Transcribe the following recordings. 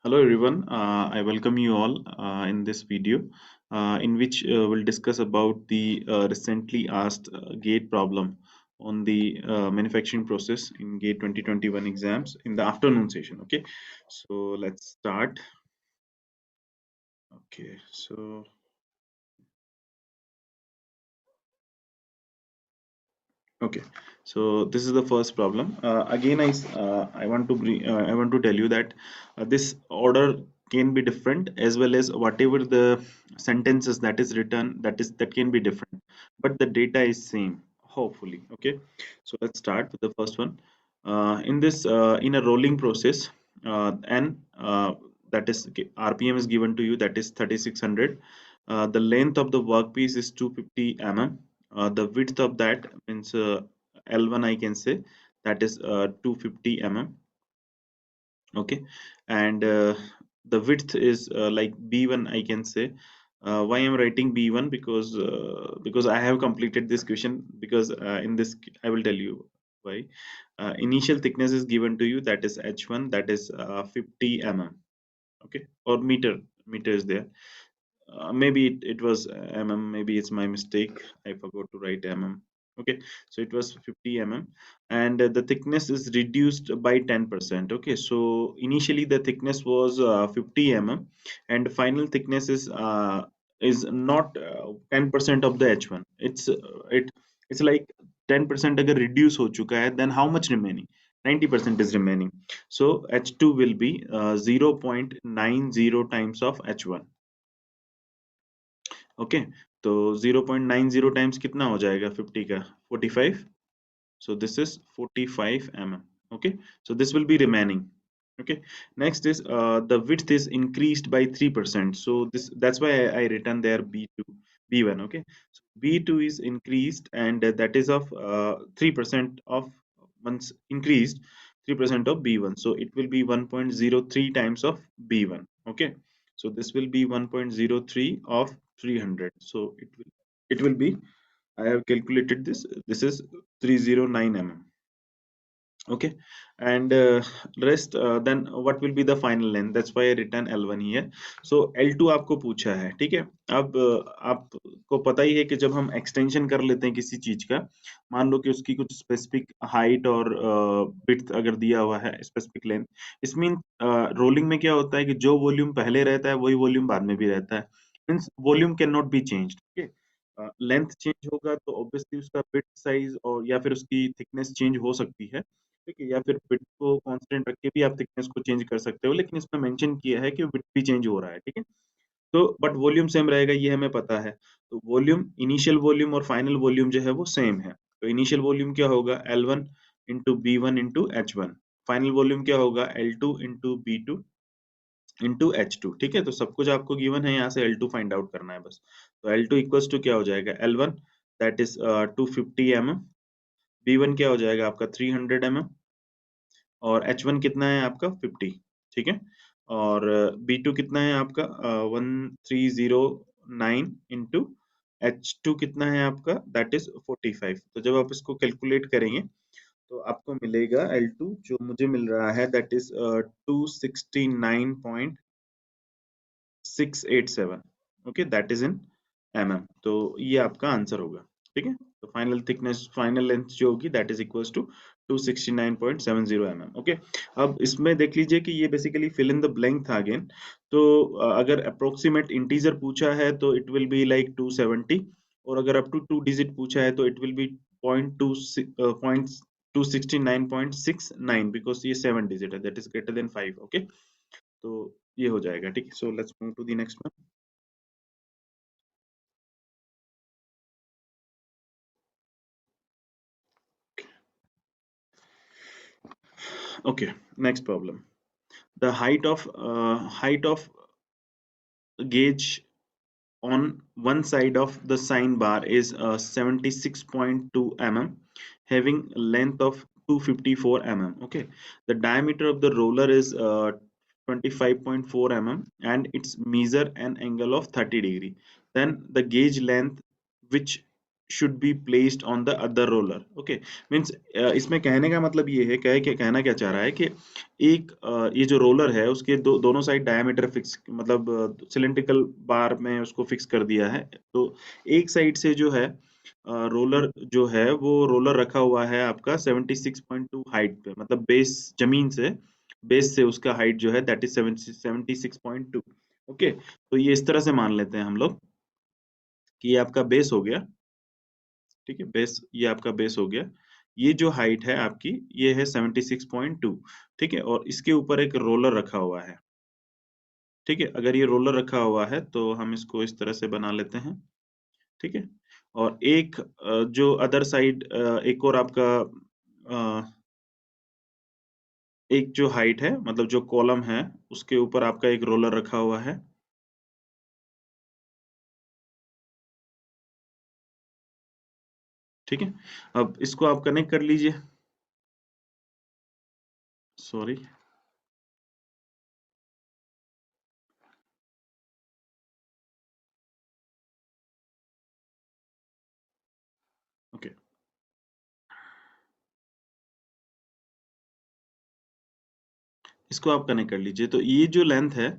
Hello everyone, I welcome you all in this video in which we'll discuss about the recently asked GATE problem on the manufacturing process in GATE 2021 exams in the afternoon session. Okay, so let's start. Okay, so okay, so this is the first problem. Again, I want to I want to tell you that this order can be different as well as whatever the sentences that is written that can be different, but the data is same. Hopefully, okay. So let's start with the first one. In this in a rolling process, and that is okay, RPM is given to you, that is 3600. The length of the workpiece is 250 mm. The width of that means L1 I can say, that is 250 mm. Okay, and the width is like B1 I can say. Why I'm writing B1? Because I have completed this question, because in this I will tell you why. Initial thickness is given to you, that is H1, that is 50 mm. Okay, or meter is there. Maybe it was mm, maybe it's my mistake, I forgot to write mm. Okay, so it was 50 mm, and the thickness is reduced by 10%. Okay, so initially the thickness was 50 mm, and final thickness is not 10% of the H1. It's like 10% अगर reduce हो चुका है, then how much remaining? 90% is remaining. So H2 will be 0.90 times of H1. Okay, तो 0.90 times कितना हो जाएगा 50 का? 45. So this is 45 mm. Okay, so this will be remaining. Okay, next is the width is increased by 3%. So that's why I written there B2, B1. Okay, so B2 is increased, and that is of 3% of once increased 3% of B1. So it will be 1.03 times of B1. Okay, so this will be 1.03 of 300. So it will be, I have calculated this. This is 309 mm. Okay, and rest then what will be the final length? That's why I written L1 here. So L2 आपको पूछा है, ठीक है। अब आपको पता ही है कि जब हम एक्सटेंशन कर लेते हैं किसी चीज का, मान लो कि उसकी कुछ स्पेसिफिक हाइट और विड्थ अगर दिया हुआ है, स्पेसिफिक लेंथ, इस मीन रोलिंग में क्या होता है कि जो वॉल्यूम पहले रहता है वही वॉल्यूम बाद में भी रहता है। Means volume can not be changed. ठीक है, लेंथ चेंज होगा तो ऑब्वियसली उसका विड्थ साइज और या फिर उसकी थिकनेस चेंज हो सकती है। ठीक है, या फिर विड्थ को कांस्टेंट रख के भी आप थिकनेस को चेंज कर सकते हो, लेकिन इसमें मेंशन किया है कि विड्थ भी चेंज हो रहा है। ठीक है, तो बट वॉल्यूम सेम रहेगा, ये हमें पता है। तो वॉल्यूम, इनिशियल वॉल्यूम और फाइनल वॉल्यूम जो है वो सेम है। तो इनिशियल वॉल्यूम क्या होगा? L1 into B1 into H1। Final volume क्या होगा? L2 into B2 into H2। ठीक है, तो सब कुछ आपको गिवन है, यहाँ से L2 फाइंड आउट करना है बस। तो L2 इक्वल्स टू क्या हो जाएगा? L1 that is 250 mm, B1 क्या हो जाएगा आपका? 300 mm, और H1 कितना है आपका? 50। ठीक है, और B2 कितना है आपका? 1309 इंटू H2 कितना है आपका? That is 45। तो जब आप इसको कैलकुलेट करेंगे तो आपको मिलेगा L2 जो मुझे मिल रहा है, that is 269.687। Okay, that is in mm। तो ये आपका आंसर होगा। ठीक है, तो फाइनल थिकनेस, फाइनल लेंथ जो होगी that is equals to 269.70 mm। Okay, अब इसमें देख लीजिए कि ये basically fill in the blank था अगेन। तो अगर अप्रोक्सीमेट इंटीजर पूछा है तो इट विल बी लाइक 270, और अगर अप टू 2 डिजिट पूछा है तो it will be point two point 269.69, because ये 7 डिजिट है, that is greater than 5। Okay, तो ये हो जाएगा। ठीक, so let's move to the next one. Okay, next problem. The height of gauge on one side of the sign bar is 76.2 mm, having length of 254 mm. Okay, the diameter of the roller is 25.4 mm, and its measure an angle of 30 degree. Then the gauge length which should be placed on the other roller. Okay, means इसमें कहने का मतलब ये है, कहना क्या चाह रहा है कि एक ये जो रोलर है उसके दोनों साइड डायमीटर फिक्स, मतलब सिलिंड्रिकल बार में उसको फिक्स कर दिया है। तो एक साइड से जो है रोलर जो है वो रोलर रखा हुआ है आपका 76.2 हाइट पे, मतलब बेस जमीन से, बेस से उसका हाइट जो है दैट इज 76.2। ओके, तो ये इस तरह से मान लेते हैं हम लोग कि ये आपका बेस हो गया। ठीक है, बेस, ये आपका बेस हो गया। ये जो हाइट है आपकी, ये है 76.2। ठीक है, और इसके ऊपर एक रोलर रखा हुआ है। ठीक है, अगर ये रोलर रखा हुआ है तो हम इसको इस तरह से बना लेते हैं। ठीक है, और एक जो अदर साइड एक और आपका एक जो हाइट है, मतलब जो कॉलम है, उसके ऊपर आपका एक रोलर रखा हुआ है। ठीक है, अब इसको आप कनेक्ट कर लीजिए। सॉरी, ओके, इसको आप कनेक्ट कर लीजिए। तो ये जो लेंथ है,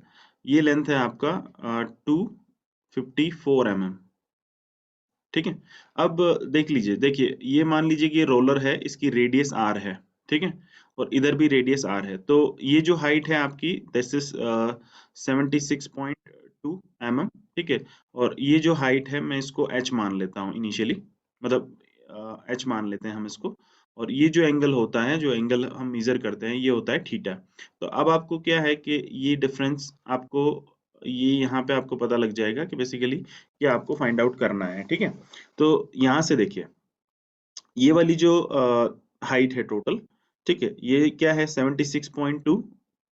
ये लेंथ है आपका 254 mm। ठीक है, अब देख लीजिए, देखिए ये मान लीजिए कि ये रोलर है, इसकी रेडियस आर है। ठीक है, और इधर भी रेडियस आर है। तो ये जो हाइट है आपकी दिस इज 76.2 mm। ठीक है, और ये जो हाइट है मैं इसको एच मान लेता हूँ इनिशियली, मतलब एच मान लेते हैं हम इसको। और ये जो एंगल होता है, जो एंगल हम मेजर करते हैं, ये होता है थीटा। तो अब आपको क्या है कि ये डिफरेंस आपको, ये यहाँ पे आपको पता लग जाएगा कि बेसिकली ये आपको फाइंड आउट करना है। ठीक है, तो यहाँ से देखिए, ये वाली जो हाइट है टोटल, ठीक है, ये क्या है 76.2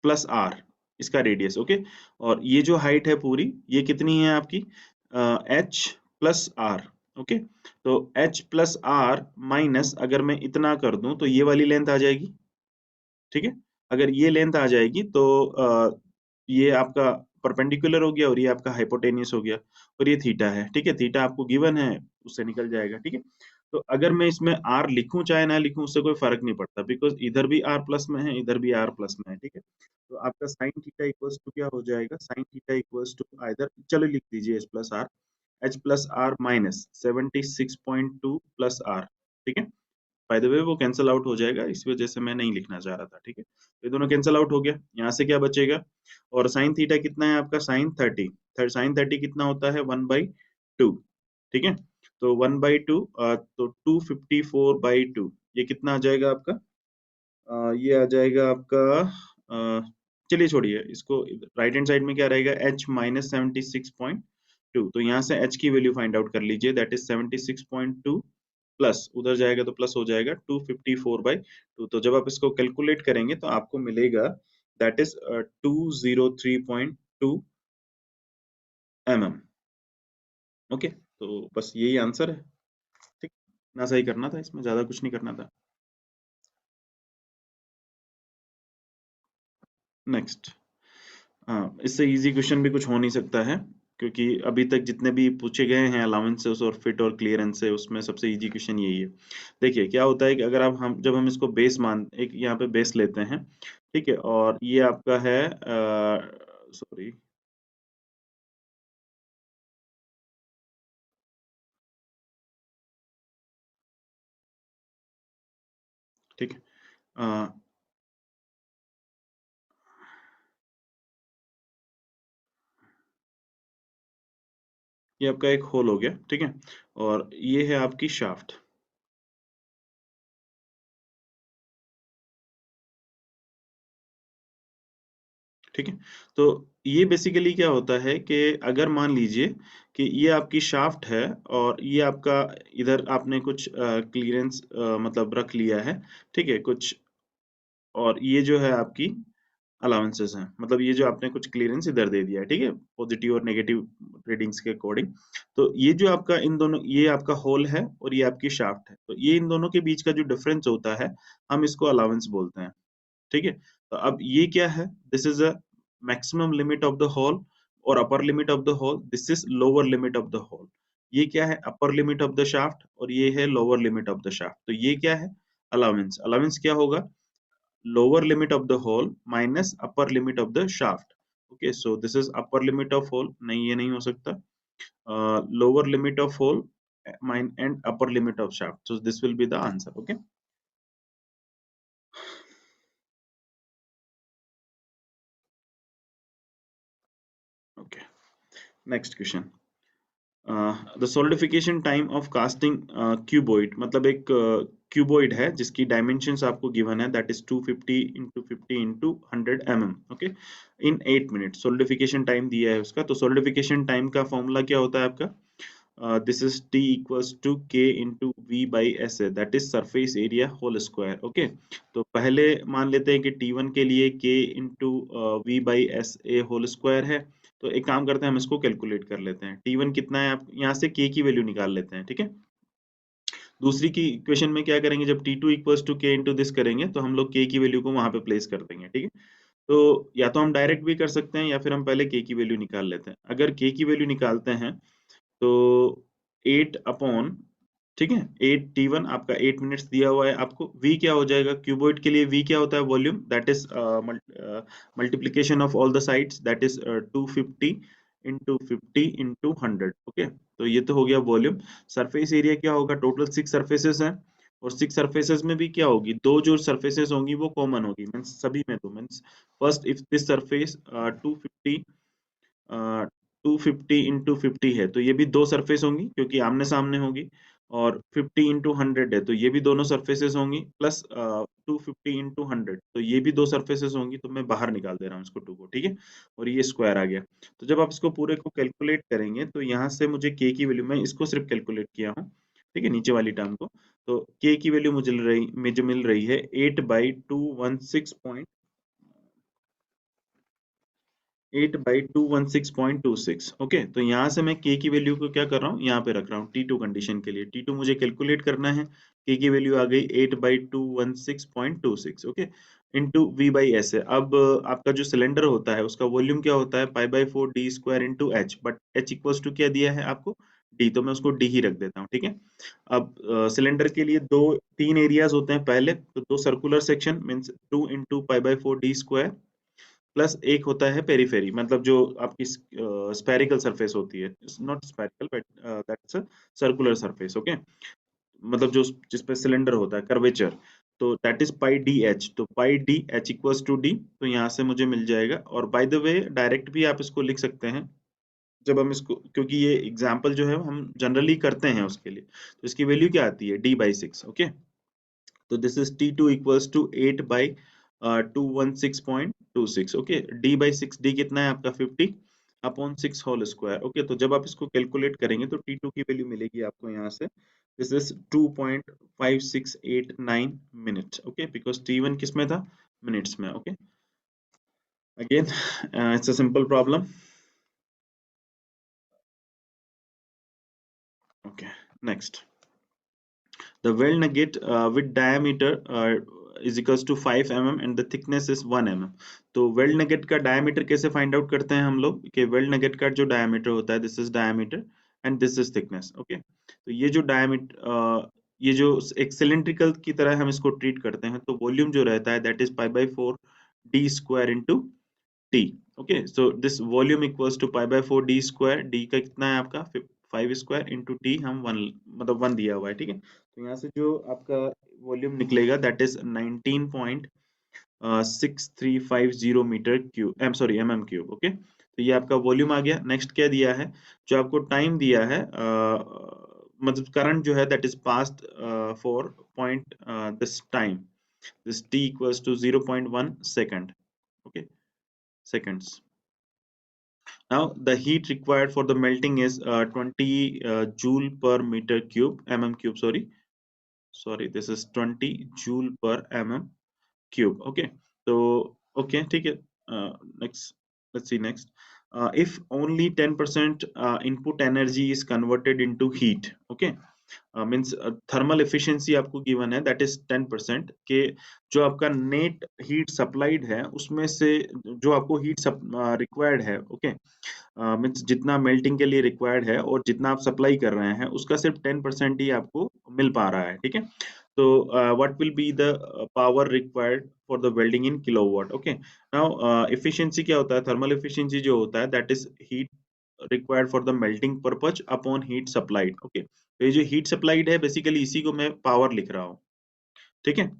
प्लस आर, इसका रेडियस। ओके, और ये जो हाइट है पूरी, ये कितनी है आपकी एच प्लस आर। ओके, तो एच प्लस आर माइनस, अगर मैं इतना कर दूं तो ये वाली लेंथ आ जाएगी। ठीक है, अगर ये लेंथ आ जाएगी तो ये आपका परपेंडिकुलर हो गया और ये आपका हाइपोटेनियस हो गया, और ये थीटा है। ठीक है, थीटा आपको गिवन है, उससे निकल जाएगा। ठीक है, तो अगर मैं इसमें आर लिखूं चाहे ना लिखूं, उससे कोई फर्क नहीं पड़ता, बिकॉज इधर भी आर प्लस में है, इधर भी आर प्लस में है। ठीक है, तो आपका साइन थीटा इक्वल्स टू क्या हो जाएगा, sine theta equals to either, चलो लिख दीजिए H plus R, H plus R minus 76.2 plus R. ठीक है, बाय द वे वो कैंसिल आउट हो जाएगा, इस वजह से मैं नहीं लिखना चाह रहा था। ठीक है, तो ये दोनों कैंसिल आउट हो गया, यहाँ से क्या बचेगा, और साइन थीटा कितना है आपका, साइन 30, साइन 30 कितना होता है 1/2। ठीक है, तो 1/2, तो 254/2, ये कितना आ जाएगा आपका, ये आ जाएगा आपका चलिए छोड़िए इसको, राइट हैंड साइड में क्या रहेगा, h माइनस 76.2। तो यहाँ से h की वैल्यू फाइंड आउट कर लीजिए, दैट इज 76.2 प्लस, उधर जाएगा तो प्लस हो जाएगा 254/2। तो जब आप इसको कैलकुलेट करेंगे तो आपको मिलेगा दैट इज 203.2 mm। ओके, तो बस यही आंसर है। ठीक, ना सही करना था, इसमें ज्यादा कुछ नहीं करना था। नेक्स्ट, हाँ, इससे इजी क्वेश्चन भी कुछ हो नहीं सकता है, क्योंकि अभी तक जितने भी पूछे गए हैं अलाउंसेस और फिट और क्लियरेंस से, उसमें सबसे इजी क्वेश्चन यही है। देखिए क्या होता है कि अगर आप हम जब हम इसको बेस मान, एक यहाँ पे बेस लेते हैं। ठीक है, और ये आपका है सॉरी, ठीक है, ये आपका एक होल हो गया। ठीक है, और ये है आपकी शाफ्ट। ठीक है, तो ये बेसिकली क्या होता है कि अगर मान लीजिए कि ये आपकी शाफ्ट है, और ये आपका इधर आपने कुछ क्लियरेंस मतलब रख लिया है। ठीक है, कुछ, और ये जो है आपकी अलाउंसेस हैं, मतलब ये जो आपने कुछ क्लियरेंस इधर दे दिया है। ठीक है, पॉजिटिव और नेगेटिव रीडिंग्स के अकॉर्डिंग। तो ये जो आपका इन दोनों, ये आपका होल है और ये आपकी शाफ्ट है, तो ये इन दोनों के बीच का जो डिफरेंस होता है, हम इसको अलाउंस बोलते हैं। ठीक है, तो अब ये क्या है, this is a maximum limit of the hole और upper limit of the hole, this is lower limit of the hole. ये क्या है, upper limit of the shaft, और ये है lower limit of the shaft. तो ये क्या है, अलाउंस। अलाउंस क्या होगा, lower limit of the hole minus upper limit of the shaft. Okay, so this is upper limit of hole, नहीं ये नहीं हो सकता, lower limit of hole mine and upper limit of shaft, so this will be the answer. Okay, okay, next question. The solidification time of casting cuboid, मतलब एक cuboid है जिसकी dimensions आपको गिवन है, that is 250 into 50 into 100 mm, okay, in 8 minute solidification time दिया है उसका। तो solidification टाइम का फॉर्मूला क्या होता है आपका, this is T equals to K into V by SA, that is surface area whole square. Okay, तो पहले मान लेते हैं कि T1 के लिए K into V by SA whole square है। तो एक काम करते हैं, हम इसको कैलकुलेट कर लेते हैं। T1 कितना है, आप यहाँ से K की वैल्यू निकाल लेते हैं, ठीक है। दूसरी की इक्वेशन में क्या करेंगे, जब T2 equals to K into this करेंगे तो हम लोग K की वैल्यू को वहां पे प्लेस कर देंगे, ठीक है। तो या तो हम डायरेक्ट भी कर सकते हैं या फिर हम पहले K की वैल्यू निकाल लेते हैं। अगर K की वैल्यू निकालते हैं तो 8 अपॉन, ठीक है, 8 T1 आपका 8 मिनट्स दिया हुआ है आपको। V क्या हो जाएगा, क्यूबॉइड के लिए V क्या होता है, volume, that is multiplication of all the sides, that is 250 into 50 into 100। Okay, तो ये तो हो गया वॉल्यूम। सरफेस एरिया क्या होगा, टोटल 6 सरफेसेस हैं, और 6 सरफेसेस में भी क्या होगी, दो जो सरफेसेस होंगी वो कॉमन होगी, मींस सभी में, तो means first if this surface 250 250 into 50 है, तो ये भी दो सरफेस होंगी क्योंकि आमने सामने होगी, और 50 इंटू 100 है तो ये भी दोनों सरफेसेस होंगी, प्लस 250 इंटू 100 तो ये भी दो सरफेसेस होंगी। तो मैं बाहर निकाल दे रहा हूँ इसको 2 को, ठीक है, और ये स्क्वायर आ गया। तो जब आप इसको पूरे को कैलकुलेट करेंगे तो यहाँ से मुझे के की वैल्यू, मैं इसको सिर्फ कैलकुलेट किया हूँ, ठीक है, नीचे वाली टर्म को। तो के की वैल्यू मुझे मिल रही है 8/216 8/216.26। ओके, तो यहाँ से मैं के की वैल्यू को क्या कर रहा हूँ, यहाँ पे रख रहा हूँ T2 कंडीशन के लिए। T2 मुझे कैलकुलेट करना है, के की वैल्यू आ गई 8/216.26, okay, into V by S है। अब आपका जो सिलेंडर होता है उसका वॉल्यूम क्या होता है, π/4d² into H, but H equals to क्या दिया है आपको, डी, तो मैं उसको डी ही रख देता हूँ, ठीक है। अब सिलेंडर के लिए दो तीन एरियाज होते हैं, पहले तो दो circular section means 2 into π/4d² plus एक होता है पेरीफेरी, मतलब जो आपकी स्फेरिकल सरफेस होती है, not spherical but that's a circular surface, okay, मतलब जो जिस पे सिलेंडर होता है, कर्वेचर, तो that is pi D H, तो pi D H equals to D, तो यहाँ से मुझे मिल जाएगा। और बाय द वे डायरेक्ट भी आप इसको लिख सकते हैं, जब हम इसको, क्योंकि ये एग्जाम्पल जो है हम जनरली करते हैं उसके लिए, तो इसकी वैल्यू क्या आती है, d/6, ओके। तो this is T2 equals to 8/216.26, okay, d/6, d कितना है आपका 50 अपॉन 6 होल स्क्वायर, ओके। तो जब आप इसको कैलकुलेट करेंगे तो T2 की वैल्यू मिलेगी आपको यहाँ से, this is 2.5689 minute, okay, because T1 किस में था, मिनट्स में, okay. Again it's a simple problem, okay. Next, the weld nugget with diameter is equals to 5 mm and the thickness is 1 mm। तो वेल्ड नगेट का diameter कैसे find out करते हैं हम लोग, कि वेल्ड नगेट का जो डायमीटर होता है, this is diameter and this is thickness, okay. तो ये जो डायमीटर, ये जो एक सिलिंड्रिकल की तरह हम इसको ट्रीट करते हैं, तो वॉल्यूम जो रहता है that is π/4d² into T, okay. So this volume equals to π/4d², D का कितना है आपका 5 इंटू टी, हम वन, मतलब 1 दिया हुआ है, ठीक है। तो यहाँ से जो आपका वॉल्यूम निकलेगा that is 19.6350 metre cube, M sorry mm cube, okay. तो ये आपका वॉल्यूम आ गया। नेक्स्ट क्या दिया है, जो आपको टाइम दिया है, मतलब करंट जो है that is past for point this time, this t equals to 0.1 second, okay, seconds. Now the heat required for the melting is 20 joule per meter cube, mm cube, sorry, this is 20 joule per mm cube, okay। So okay, ठीक है, next, let's see next, if only 10% input energy is converted into heat, okay, means thermal efficiency आपको given है that is 10% के जो आपका net heat supplied है उसमें से जो आपको हीट रिक्वायर्ड है, ओके, मीन्स जितना मेल्टिंग के लिए रिक्वायर्ड है और जितना आप सप्लाई कर रहे हैं उसका सिर्फ 10% ही आपको मिल पा रहा है, ठीक है। तो what will be the power required for the welding in kilowatt, okay. Now efficiency क्या होता है, थर्मल एफिशिएंसी जो होता है that is heat required for the melting purpose upon heat supplied, okay. तो ये जो हीट सप्लाइड है बेसिकली इसी को मैं पावर लिख रहा हूँ, ठीक है।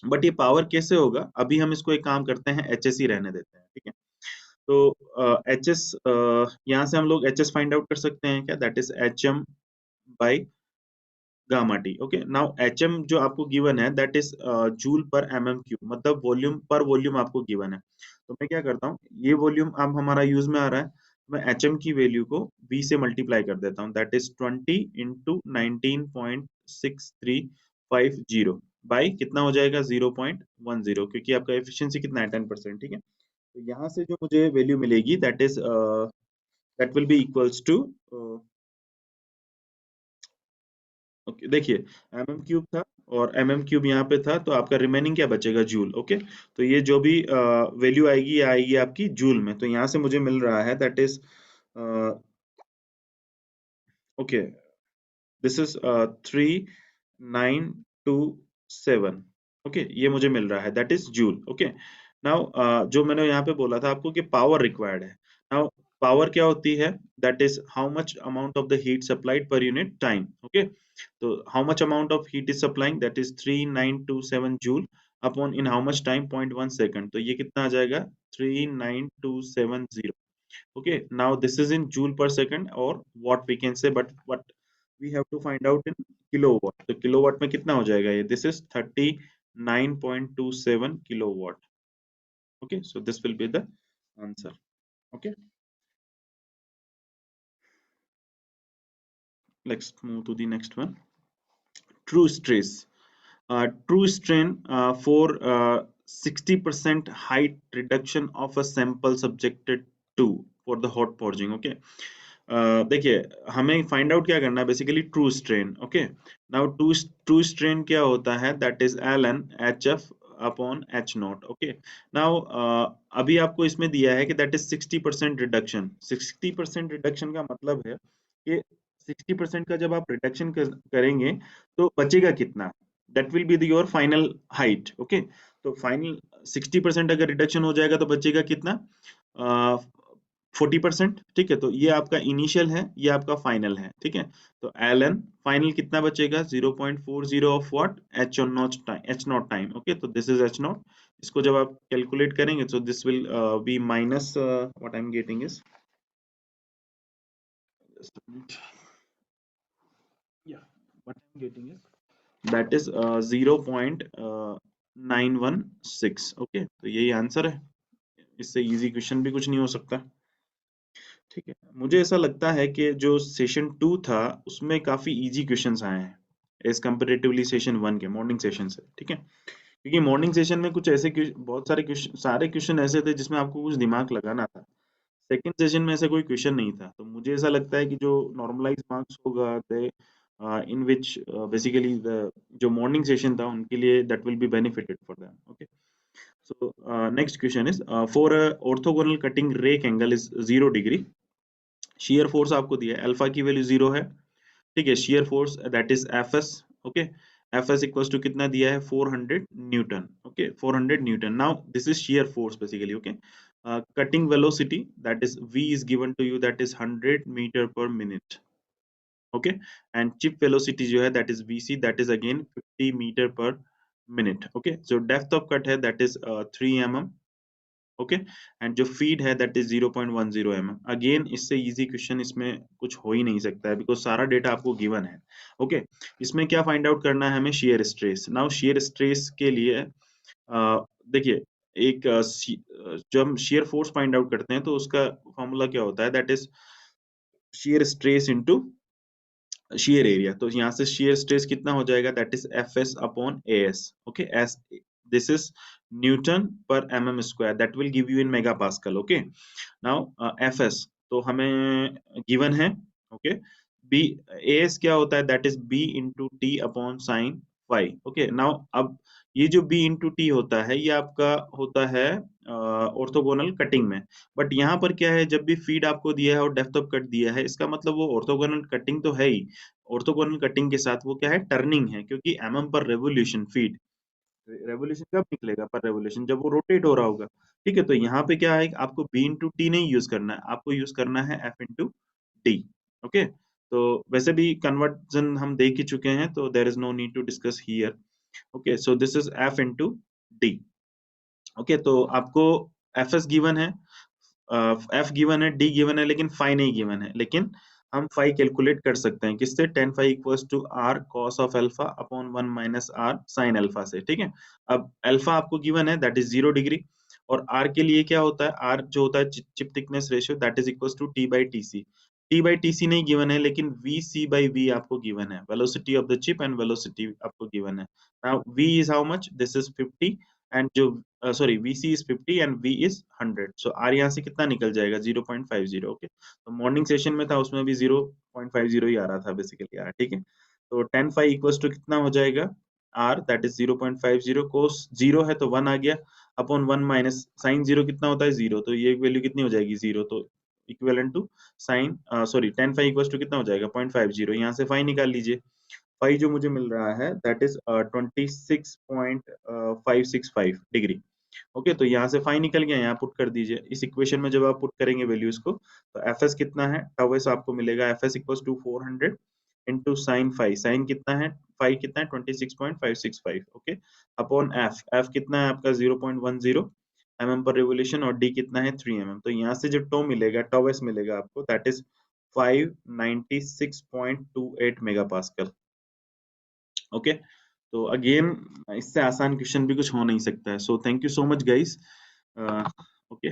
बट ये पावर कैसे होगा, अभी हम इसको एक काम करते हैं, एच एस ही रहने देते हैं, ठीक है। तो एच एस, यहाँ से हम लोग एच एस फाइंड आउट कर सकते हैं क्या, that is H M by gamma T, okay. Now H M जो आपको गिवन है that is joule per M M cube, मतलब वॉल्यूम पर वॉल्यूम आपको गिवन है। तो मैं क्या करता हूँ, ये वॉल्यूम अब हमारा यूज में आ रहा है, मैं एच एम की वैल्यू को v से मल्टीप्लाई कर देता हूँ, दैट इज 20 इंटू 19.6350 बाई कितना हो जाएगा 0.10, क्योंकि आपका एफिशिएंसी कितना है 10%, ठीक है। तो यहाँ से जो मुझे वैल्यू मिलेगी that is that will be equals to, okay, देखिए एम एम क्यूब था और एम एम क्यूब यहाँ पे था, तो आपका रिमेनिंग क्या बचेगा, जूल, ओके। तो ये जो भी वैल्यू आएगी ये आएगी आपकी जूल में, तो यहाँ से मुझे मिल रहा है that is, okay, this is 3927, okay, ये मुझे मिल रहा है that is joule, okay. Now जो मैंने यहाँ पे बोला था आपको कि पावर रिक्वायर्ड है, नाउ पावर क्या होती है, that is how much amount of the heat supplied per unit time, okay. तो how much amount of heat is supplying, that is 3927 joule upon in how much time, 0.1 second, तो ये कितना आ जाएगा 39270, okay. Now this is in joule per second or what we can say, but what we have to find out in kilowatt, तो kilowatt में कितना हो जाएगा ये, this is 39.27 kilowatt, okay. So this will be the answer, okay. Let's move to the next one. True stress, true strain for 60% height reduction of a sample subjected to for the hot purging, okay. देखिए हमें find out क्या करना है, basically true strain, okay. Now true strain क्या होता है, that is L N H F upon H not, okay. Now अभी आपको इसमें दिया है कि दैट इज 60% रिडक्शन, 60% रिडक्शन का मतलब है कि 60% का जब आप रिडक्शन करेंगे तो बचेगा कितना, that will be your final height, okay. तो फाइनल 60% अगर रिडक्शन हो जाएगा तो बचेगा कितना, 40%, ठीक है। तो ये आपका इनिशियल है, ये आपका फाइनल है, ठीक है। तो एल एन फाइनल कितना बचेगा 0.40 of what, H not time, okay. तो दिस इज एच नॉट, इसको जब आप कैलकुलेट करेंगे तो this will be minus what I am getting is, yeah, what I'm getting is that is 0.916, okay. तो यही आंसर है, इससे इजी क्वेश्चन भी कुछ नहीं हो सकता, ठीक है। मुझे ऐसा लगता है कि जो सेशन 2 था उसमें काफी इजी क्वेश्चंस आए हैं एज कंपेरेटिवली सेशन 1 के मॉर्निंग सेशन से, ठीक है। क्योंकि मॉर्निंग सेशन में कुछ ऐसे बहुत सारे क्वेश्चन ऐसे थे जिसमें आपको कुछ दिमाग लगाना था, सेकंड सेशन में ऐसा कोई क्वेश्चन नहीं था। तो मुझे ऐसा लगता है कि जो नॉर्मलाइज मार्क्स होगा they in which basically the जो मॉर्निंग सेशन था उनके लिए that will be benefited for them, okay. So next question is for orthogonal cutting rake angle is 0 degree, shear force आपको दिया है, अल्फा की वैल्यू 0 है, ठीक है। Shear force that is F S, okay. F S equals to कितना दिया है 400 newton, okay, 400 newton. Now this is shear force basically, okay. Cutting velocity that is v is given to you that is 100 metre per minute, okay. And chip velocity जो है that is vc, that is again 50 metre per minute, okay. So depth of cut है that is 3 mm, okay. And जो feed है that is 0.10 mm, again इससे easy question इसमें कुछ हो ही नहीं सकता है बिकॉज सारा डेटा आपको गिवन है, ओके। इसमें क्या फाइंड आउट करना है हमें, shear stress. Now shear stress के लिए देखिए एक जब हम शेयर फोर्स फाइंड आउट करते हैं तो उसका फॉर्मूला क्या होता है, that is shear stress into share area. तो यहाँ से शेयर स्ट्रेस कितना हो जाएगा, that is F S upon A S, okay. S this is Newton पर mm square, that will give you in mega pascal, okay. Now F S तो हमें given है, ओके। बी एस क्या होता है, that is B into T upon sine phi. Okay, now अब ये जो बी इंटू टी होता है ये आपका होता है ऑर्थोगोनल कटिंग में, बट यहाँ पर क्या है, जब भी फीड आपको दिया है और डेप्थ ऑफ कट दिया है, इसका मतलब वो ऑर्थोगोनल कटिंग तो है ही, ऑर्थोगोनल कटिंग के साथ वो क्या है, टर्निंग है, क्योंकि एमएम पर रेवोल्यूशन फीड, रेवोल्यूशन कब निकलेगा, पर रेवोल्यूशन जब वो रोटेट हो रहा होगा। ठीक है, तो यहाँ पे क्या है, आपको बी इंटू टी नहीं यूज करना है, आपको यूज करना है एफ इंटू डी। ओके, तो वैसे भी कन्वर्जन हम देख ही चुके हैं, तो there is no need to discuss here. Okay, so this is F into D. Okay, तो आपको एफ एस गिवन है, एफ गिवन है, डी गिवन है, लेकिन फाई नहीं गिवन है, लेकिन हम फाई कैलकुलेट कर सकते हैं किससे, tan phi equals to R cos of alpha upon 1 minus R sine alpha से। ठीक है, अब अल्फा आपको गिवन है, दैट इज 0 डिग्री, और आर के लिए क्या होता है, आर जो होता है chip thickness ratio, that is equals to T by T C. T by T C नहीं गिवन है, लेकिन वी सी बाई वी आपको गिवन है, velocity of the chip and velocity आपको गिवन है। Now V is how much, this is 50, and जो sorry VC is 50 and V is 100, so R यहाँ से कितना निकल जाएगा, 0.50। ओके, तो मॉर्निंग सेशन में था, उसमें भी 0.50 ही आ रहा था बेसिकली R। ठीक है, तो 10 फाइव इक्वल्स टू कितना हो जाएगा, R दैट इज 0.50, कोस 0 है तो 1 आ गया, अपॉन 1 माइनस साइन 0 कितना होता है 0, तो ये वैल्यू कितनी हो जाएगी 0, तो equivalent to sine sorry 10 five equals to कितना हो जाएगा 0.50, यहाँ से फाइव निकाल लीजिए। फाइव जो मुझे मिल रहा है दैट इज 26.565 डिग्री। ओके, तो यहाँ से फाई निकल गया, यहाँ पुट कर दीजिए इस इक्वेशन में, जब आप पुट करेंगे वैल्यूज को, तो एफ एस कितना है, टाउ एस आपको मिलेगा, F S equals to 400 into sine phi, sine कितना है, फाई कितना है 26.565। ओके, अपॉन एफ, एफ कितना है आपका 0.10 mm पर रिवोल्यूशन, और डी कितना है 3 mm, तो यहाँ से जो टो मिलेगा, टाउ एस मिलेगा आपको, that is 596.28 mega pascal. Okay, तो अगेन इससे आसान क्वेश्चन भी कुछ हो नहीं सकता है, so thank you so much guys. Okay.